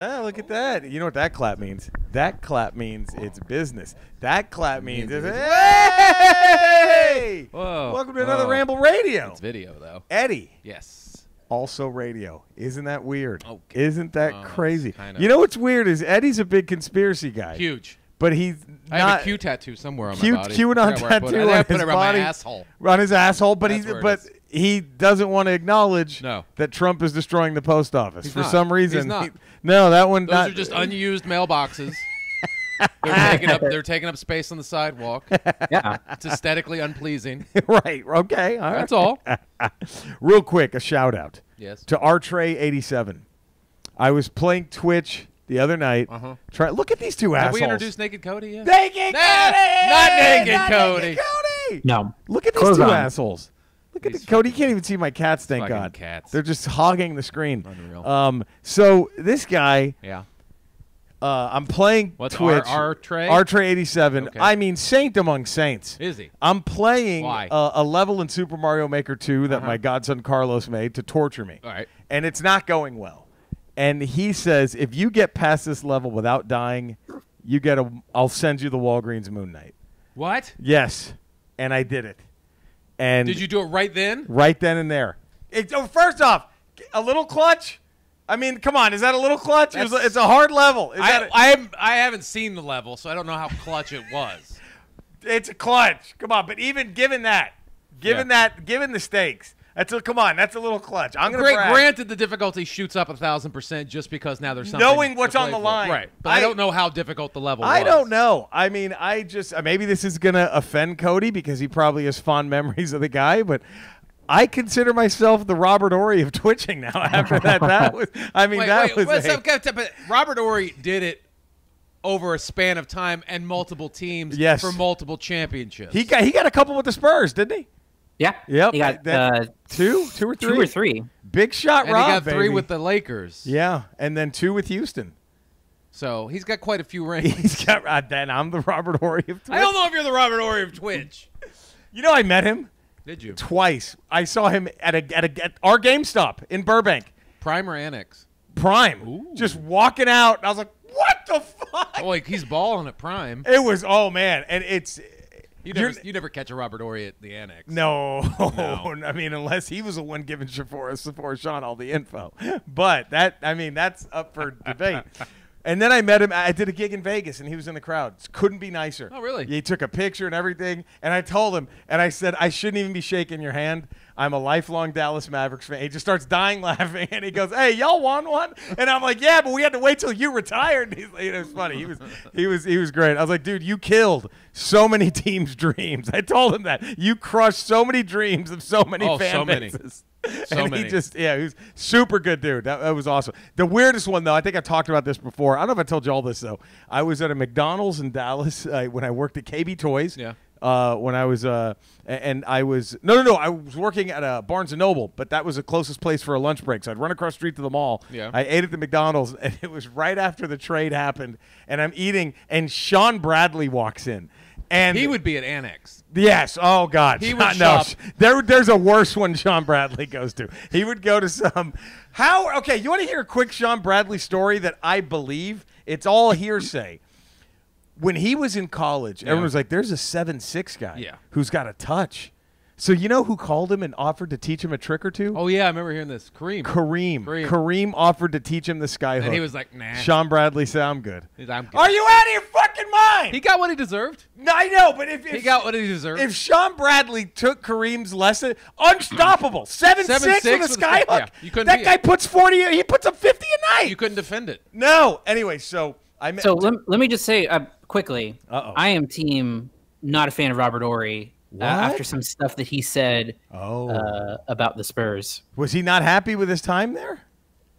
Oh, look at that. You know what that clap means? That clap means it's business. That clap means it's hey! Whoa. Welcome to another Ramble Radio. It's video, though. Eddie. Yes. Also radio. Isn't that weird? Okay. Isn't that crazy? Kinda. You know what's weird is Eddie's a big conspiracy guy. Huge. But he's I not have a Q tattoo somewhere on my body. QAnon tattoo on his body. My asshole. On his asshole, but he doesn't want to acknowledge that Trump is destroying the post office for some reason. He's not. No, that one. Those are just unused mailboxes. They're taking up space on the sidewalk. Yeah, it's aesthetically unpleasing. Right. Okay. All right. That's all. Real quick, a shout out. Yes. To RTray87. I was playing Twitch the other night. Look at these two assholes. Have we introduced Naked Cody yet? Naked Cody! Not Naked Cody. Naked Cody! No. Look at these two assholes. Look at Cody. You can't even see my cats, thank God. Cats. They're just hogging the screen. Unreal. So this guy, yeah. I'm playing Twitch. RTray87. Okay. I mean, saint among saints. Is he? I'm playing a level in Super Mario Maker 2 that my godson Carlos made to torture me. All right. And it's not going well. And he says, if you get past this level without dying, I'll send you the Walgreens Moon Knight. What? Yes. And I did it. And did you do it right then? Right then and there. First off, a little clutch. I mean, come on, is that a little clutch? It's a hard level. I haven't seen the level, so I don't know how clutch it was. It's a clutch. Come on, but even given the stakes, come on, that's a little clutch. I'm gonna brag. Granted, the difficulty shoots up 1,000% just because now there's something knowing what's on the line. Right, but I don't know how difficult the level was. I don't know. I mean, maybe this is gonna offend Cody because he probably has fond memories of the guy, but I consider myself the Robert Horry of twitching now. After that, but Robert Horry did it over a span of time and multiple teams for multiple championships. He got a couple with the Spurs, didn't he? Yeah. Yep. He got two or three. Big shot, and Rob. He got baby. 3 with the Lakers. Yeah, and then 2 with Houston. So he's got quite a few rings. He's got. Then I'm the Robert Horry of Twitch. I don't know if you're the Robert Horry of Twitch. You know, I met him. Did you? Twice. I saw him at our GameStop in Burbank. Prime or Annex? Prime. Ooh. Just walking out. I was like, what the fuck? Oh, like he's balling at Prime. It was, oh, man. And it's. You never catch a Robert Horry at the Annex. No. I mean, unless he was the one giving Sean all the info. But that's up for debate. And then I met him. I did a gig in Vegas, and he was in the crowd. Couldn't be nicer. Oh, really? He took a picture and everything. And I told him, and I said, I shouldn't even be shaking your hand. I'm a lifelong Dallas Mavericks fan. He just starts dying laughing, and he goes, "Hey, y'all won one?" And I'm like, "Yeah, but we had to wait till you retired." And it was funny. He was great. I was like, "Dude, you killed so many teams' dreams." I told him that you crushed so many dreams of so many fan bases. So many. He was super good dude. That was awesome. The weirdest one, though, I think I talked about this before. I don't know if I told you all this, though. I was at a McDonald's in Dallas when I worked at KB Toys. Yeah. When I was I was working at a Barnes & Noble, but that was the closest place for a lunch break. So I'd run across the street to the mall. Yeah. I ate at the McDonald's, and it was right after the trade happened, and I'm eating, and Sean Bradley walks in. And he would be at Annex. Yes. Oh, God. He would shop. There's a worse one Sean Bradley goes to. He would go to some – okay, you want to hear a quick Sean Bradley story that I believe? It's all hearsay. When he was in college, everyone was like, there's a 7'6" guy who's got a touch. So you know who called him and offered to teach him a trick or two? Oh, yeah, I remember hearing this. Kareem offered to teach him the sky hook. And he was like, nah. Sean Bradley said, I'm good. I'm good. Are you out of your fucking mind? He got what he deserved. No, I know, but if he got what he deserved. If Sean Bradley took Kareem's lesson, unstoppable. 7'6" with a sky hook. Yeah, you couldn't that guy puts 40, he puts up 50 a night. You couldn't defend it. No. Anyway, so let me just say quickly, I am team not a fan of Robert Horry. After some stuff that he said about the Spurs. Was he not happy with his time there?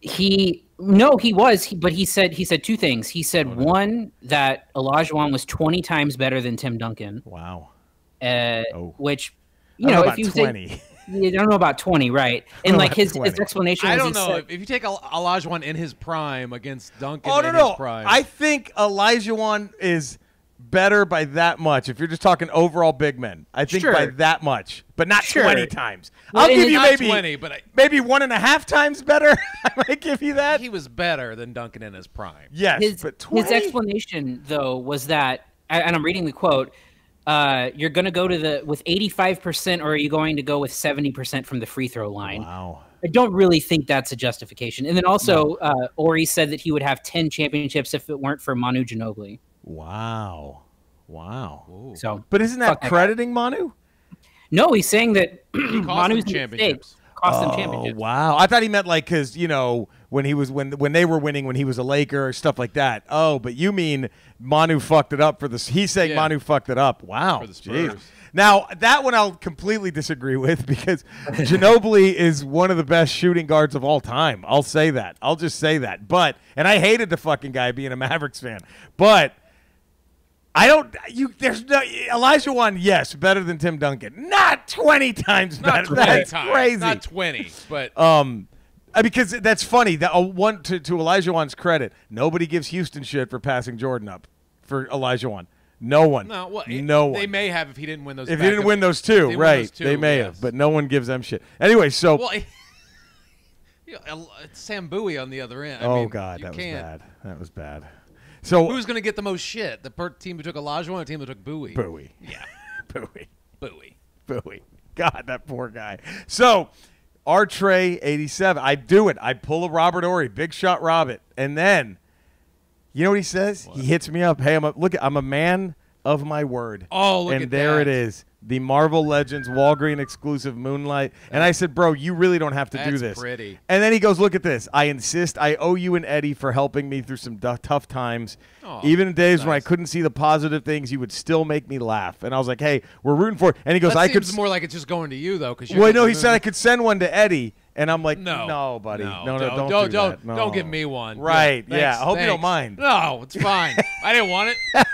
He was, but he said 2 things. He said one, that Olajuwon was 20 times better than Tim Duncan. Wow. Which, if you 20. You don't know about 20, right? And like his explanation. I don't know if you take Olajuwon in his prime against Duncan. Oh in his prime. I think Olajuwon is better by that much. If you're just talking overall big men, I think by that much, but not 20 times. I'll give you maybe 20, but maybe 1.5 times better. I might give you that. He was better than Duncan in his prime. Yes, but 20? His explanation though was that, and I'm reading the quote. You're going to go to with 85%, or are you going to go with 70% from the free throw line? Wow. I don't really think that's a justification. And then also, Ori said that he would have 10 championships if it weren't for Manu Ginobili. Wow. Ooh. So, but isn't that crediting Manu? No, he's saying that Manu's championships cost them championships. Wow. I thought he meant like because when he was when they were winning when he was a Laker or stuff like that. Oh, but you mean Manu fucked it up for this? He's saying Manu fucked it up. Wow. For the Spurs. Jeez. Now, that one I'll completely disagree with because Ginobili is one of the best shooting guards of all time. I'll say that. I'll just say that. And I hated the fucking guy being a Mavericks fan. But there's no Olajuwon, yes, better than Tim Duncan. Not 20 times better. That's crazy. Not 20, but because that's funny. That one to Olajuwon's credit, nobody gives Houston shit for passing Jordan up for Olajuwon. No one. No one. They may have if he didn't win those. If he didn't win those two, right? They may have, but no one gives them shit. Anyway, so. Sam Bowie on the other end. God, that was bad. That was bad. So who's going to get the most shit? The team who took Olajuwon or the team who took Bowie? Bowie. Yeah. Bowie. God, that poor guy. So, Trey 87. I do it. I pull a Robert Horry, big shot Robert, and then, you know what he says? What? He hits me up. Hey, I'm a man of my word. Oh, look at that. And there it is. The Marvel Legends Walgreen exclusive Moonlight. And I said, bro, you really don't have to do this. That's pretty. And then he goes, look at this. I insist. I owe you and Eddie for helping me through some tough times. Oh, even in days when I couldn't see the positive things, you would still make me laugh. And I was like, hey, we're rooting for it. And he goes, that seems more like it's just going to you, though. Well, no, he said I could send one to Eddie. And I'm like, no, buddy. No, don't do that. No. Don't give me one. Right. Yeah. I hope you don't mind. No, it's fine. I didn't want it.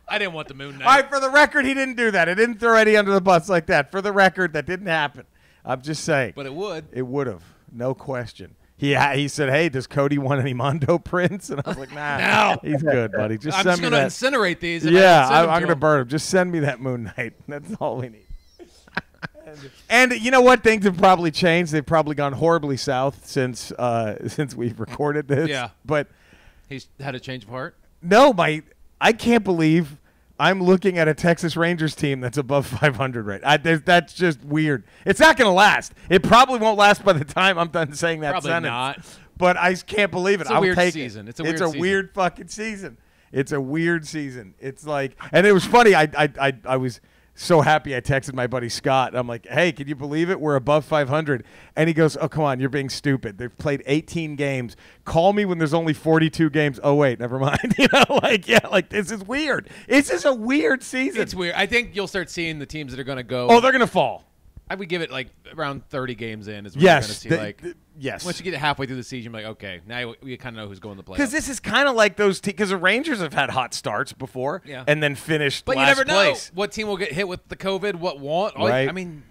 I didn't want the Moon Knight. All right, for the record, he didn't do that. It didn't throw Eddie under the bus like that. For the record, that didn't happen. I'm just saying. But it would. It would have. No question. He said, hey, does Cody want any Mondo prints? And I was like, nah. He's good, buddy. Just send me that. I'm just going to incinerate these. Yeah, I'm going to burn them. Just send me that Moon Knight. That's all we need. And you know what? Things have probably changed. They've probably gone horribly south since we've recorded this. Yeah. But he's had a change of heart? No, I can't believe I'm looking at a Texas Rangers team that's above 500 right. That's just weird. It's not going to last. It probably won't last by the time I'm done saying that probably sentence. Not. But I can't believe it. It's a weird season. It's a weird fucking season. It's a weird season. It's like, and it was funny. I was so happy. I texted my buddy Scott. I'm like, hey, can you believe it? We're above 500. And he goes, oh, come on. You're being stupid. They've played 18 games. Call me when there's only 42 games. Oh, wait, never mind. This is weird. This is a weird season. It's weird. I think you'll start seeing the teams that are going to go. Oh, they're going to fall. I would give it like around 30 games in is when you're going to see yes. Once you get halfway through the season, you're like, okay, now we kind of know who's going to play. Because this is kind of like those because the Rangers have had hot starts before and then finished but last you never place. know what team will get hit with the COVID, what won't. Right. I mean,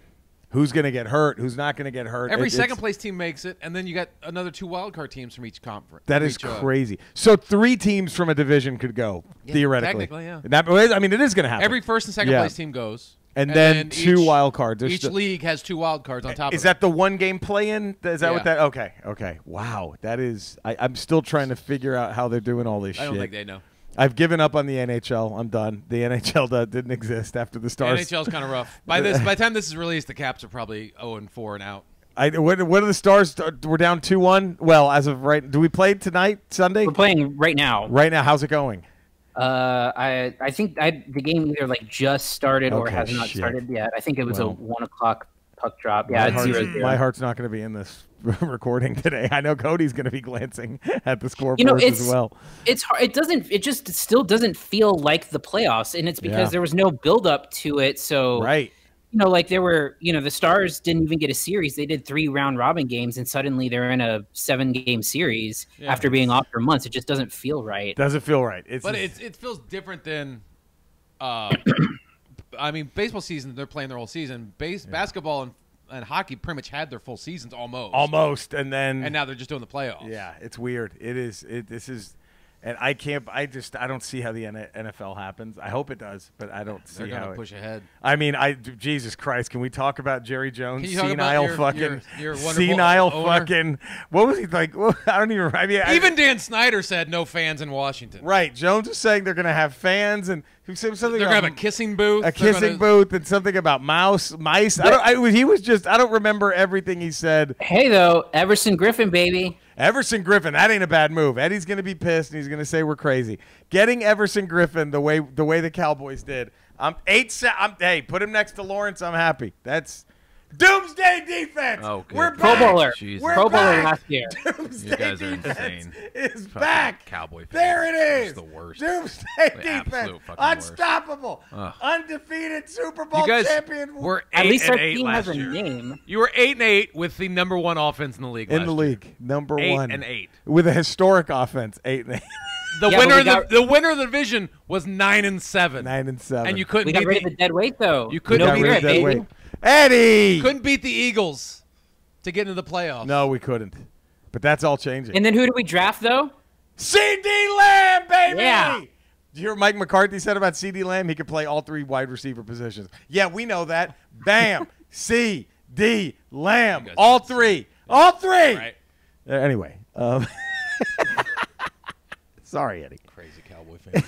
who's going to get hurt? Who's not going to get hurt? Every second-place team makes it, and then you got another 2 wildcard teams from each conference. That is crazy. So 3 teams from a division could go, theoretically. Technically, yeah. It is going to happen. Every first and second-place team goes. And then 2 wild cards. Each league has 2 wild cards on top of it. Is that the one-game play-in? Is that what that? Okay. Wow. That is – I'm still trying to figure out how they're doing all this shit. I don't think they know. I've given up on the NHL. I'm done. The NHL didn't exist after the Stars. The NHL's kind of rough. By the time this is released, the Caps are probably 0-4 and out. What are the Stars? We're down 2-1. Well, as of right – do we play tonight, Sunday? We're playing right now. Right now. How's it going? I think the game either just started or has not started yet. I think it was a 1 o'clock puck drop. Yeah, my heart's not going to be in this recording today. I know Cody's going to be glancing at the scoreboard as well. It's hard. It still doesn't feel like the playoffs, and it's because there was no build up to it. So right. The Stars didn't even get a series. They did 3 round robin games, and suddenly they're in a 7-game series after being off for months. It just doesn't feel right. Doesn't feel right. It feels different than, baseball season. They're playing their whole season. Basketball and hockey pretty much had their full seasons almost. And now they're just doing the playoffs. Yeah, it's weird. It is. And I don't see how the NFL happens. I hope it does, but I don't see how they're gonna push ahead. I mean, Jesus Christ, can we talk about Jerry Jones? Senile fucking. What was he like? I don't even. Even Dan Snyder said no fans in Washington. Right. Jones was saying they're gonna have fans, and he said something. They're gonna have a kissing booth. And something about mice. I don't remember everything he said. Hey, though, Everson Griffin, baby. Everson Griffin, that ain't a bad move. Eddie's going to be pissed, and he's going to say we're crazy. Getting Everson Griffin the way the Cowboys did. Hey, put him next to Lawrence. I'm happy. That's doomsday defense. Oh, good. We're Pro back. Bowler. We're Pro Bowler back. last year. Doomsday You guys are defense insane. is Fucking back. Cowboy fans. There it is. It's the worst. Doomsday The defense. absolute fucking Unstoppable. Ugh. Undefeated Super Bowl You guys champion. were At least our 8-8 team has last a year. name. You were 8-8 with the number one offense in the league. In the league. Number 1. 8-8. With a historic offense. 8-8. The Yeah, winner but the winner of the division was 9-7. 9-7. And you couldn't We got beat rid of the dead weight, though. You couldn't no beat regret, the baby. Wait. Eddie. Couldn't beat the Eagles to get into the playoffs. No, we couldn't. But that's all changing. And then who do we draft, though? C.D. Lamb, baby! Yeah. Did you hear what Mike McCarthy said about C.D. Lamb? He could play all 3 wide receiver positions. Yeah, we know that. Bam! C.D. Lamb. All 3. All 3! Right. Anyway. Sorry, Eddie. Crazy Cowboy fans.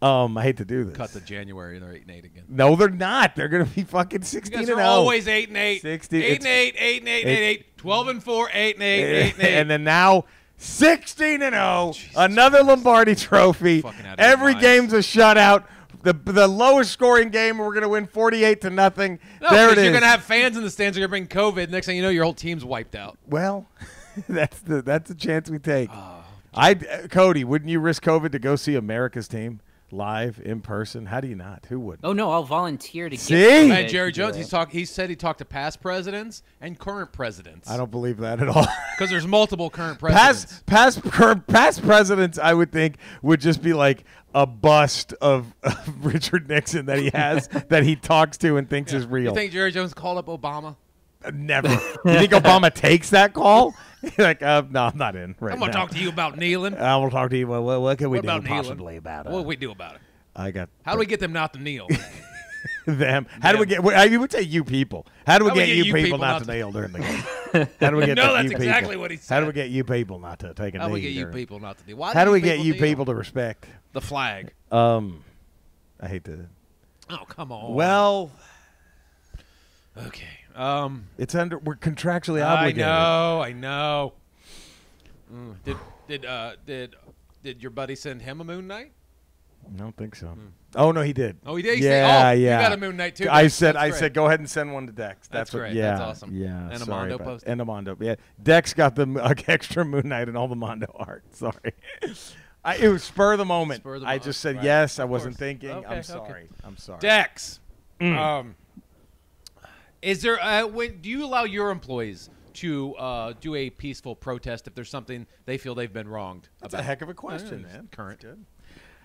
I hate to do this. Cut to January and they're 8-8 again. No, they're not. They're going to be fucking 16 You guys and are 0. always 8-8. 16. 8-8, 8-8, 8-8, 12-4, 8-8, 8-8. And then now 16 and 0. Another Lombardi Trophy. Fucking out of your Every minds. game's a shutout. The lowest scoring game, we're going to win 48-0. No, There it is. you're going to have fans in the stands. You're going to bring COVID. Next thing you know, your whole team's wiped out. Well, that's the chance we take. Cody, wouldn't you risk COVID to go see America's team live in person? How do you not? Who would? Oh, no, I'll volunteer to See? get And COVID. Jerry Jones, he said he talked to past presidents and current presidents. I don't believe that at all. Because there's multiple current presidents. Past presidents, I would think, would just be like a bust of Richard Nixon that he has that he talks to and thinks is real. You think Jerry Jones called up Obama? Never. You think Obama takes that call? Like, no, I'm not in right I'm going to now. talk to you about kneeling. I will talk to you. Well, what can we What do about kneeling? possibly about it? What do we do about it? How do we get them not to kneel? them? How do we get? You would say you people. How do we get you people not not to kneel during the game? How do we get No, the that's you people? exactly what he said. How do we get you people not to take a knee? How do we get you during- people not to kneel? Why How do we you get you kneel? people to respect? The flag. I hate to. Oh, come on. Well, okay. we're contractually obligated. I know. Did your buddy send him a Moon Knight? I don't think so. Oh no, he did. Oh, he did. Yeah, You yeah. got a Moon Knight too. I That's said, great. go ahead and send one to Dex. That's what, great. Yeah, That's awesome. Yeah. And sorry Amondo about- posted. And Amondo. Yeah. Dex got the extra Moon Knight and all the Mondo art. Sorry. It was spur of the moment. Spur of the I moment, just said right. yes. I Of wasn't course. thinking. Okay, I'm okay. sorry. I'm sorry. Dex. Is there? Do you allow your employees to do a peaceful protest if there's something they feel they've been wronged That's about? a heck of a question, man. Current. Good.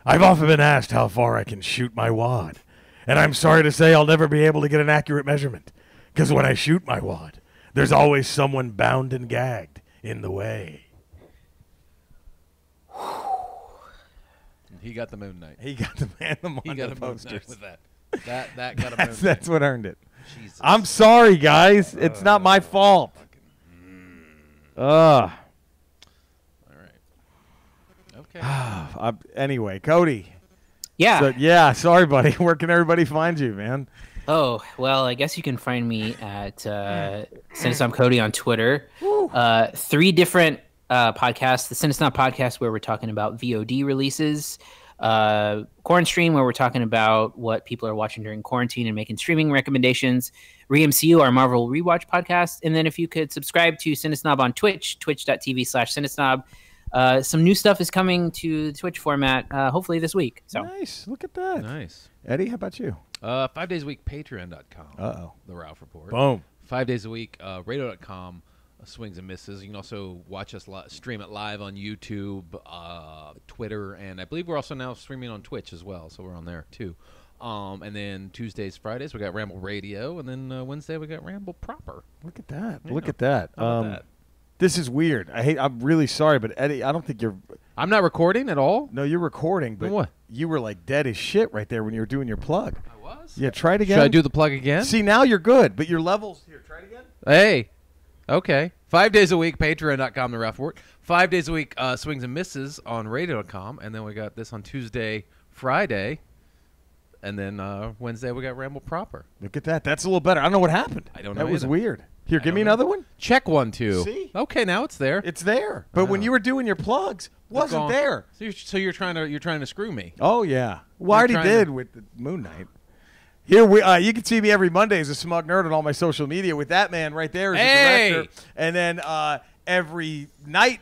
I've often been asked how far I can shoot my wad, and I'm sorry to say I'll never be able to get an accurate measurement, because when I shoot my wad, there's always someone bound and gagged in the way. He got the Moon Knight. He got the man the He got Mondo a Moon posters. Knight with that. That got a Moon Knight. That's what earned it. Jesus. I'm sorry, guys. It's not my fault. All right. Okay. Anyway, Cody. Yeah. So, yeah, sorry, buddy. Where can everybody find you, man? Oh, well, I guess you can find me at Cinesnob Cody on Twitter. 3 different podcasts. The Cinesnob podcast, where we're talking about VOD releases. Quarantine Stream, where we're talking about what people are watching during quarantine and making streaming recommendations. ReMCU, our Marvel Rewatch podcast. And then if you could subscribe to Cinesnob on Twitch, twitch.tv/Cinesnob. Some new stuff is coming to the Twitch format, hopefully this week. So Nice. Look at that. Nice. Eddie, how about you? 5 days a week, patreon.com. Uh-oh. The Ralph Report. Boom. 5 days a week, radio.com, Swings and Misses. You can also watch us stream it live on YouTube, Twitter, and I believe we're also now streaming on Twitch as well, so we're on there too. And then Tuesdays, Fridays, we got Ramble Radio, and then Wednesday we got Ramble Proper. Look at that. Yeah. Look at that. How about that? This is weird. I'm really sorry, but Eddie, I don't think I'm not recording at all. No, you're recording, but What? you were like dead as shit right there when you were doing your plug. I was. Yeah, try it again. Should I do the plug again? See, now you're good, but your levels here. Try it again. Hey. Okay. 5 days a week, patreon.com, the Ref Report. 5 days a week, swings and misses on radio.com. And then we got this on Tuesday, Friday. And then Wednesday we got Ramble proper. Look at that. That's a little better. I don't know what happened. I don't know That was either. weird. Here, give don't me know. another one. Check 1, 2. See? Okay, now it's there. It's there. But when you were doing your plugs, wasn't gone. there. So you're trying to screw me. Oh, yeah. Well, I already trying did to- with the Moon Knight. Here you can see me every Monday as a smug nerd on all my social media with that man right there as Hey! the director. And then every night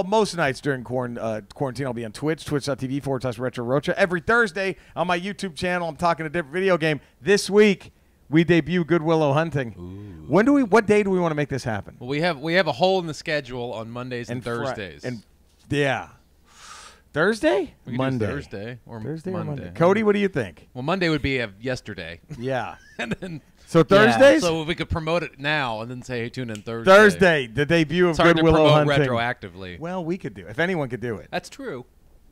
most nights during quarantine, I'll be on Twitch, twitch.tv/Retro Rocha. Every Thursday on my YouTube channel, I'm talking a different video game. This week, we debut Good Willow Hunting. Ooh. What day do we want to make this happen? Well, we have a hole in the schedule on Mondays and Thursdays. Yeah. Thursday? we could Monday. do Thursday or Thursday Monday. or Monday. Cody, what do you think? Well, Monday would be yesterday. Yeah. And then So Thursdays? so we could promote it now and then say, hey, tune in Thursday. Thursday, the debut of It's hard Good to Willow promote Hunting. retroactively. Well, we could do it. If anyone could do it. That's true.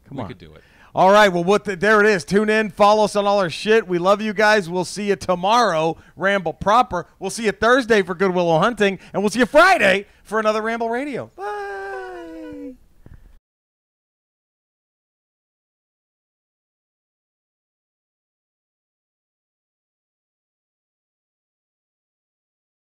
Come we on. could do it. All right, well, there it is. Tune in. Follow us on all our shit. We love you guys. We'll see you tomorrow, Ramble proper. We'll see you Thursday for Good Willow Hunting, and we'll see you Friday for another Ramble Radio. Bye.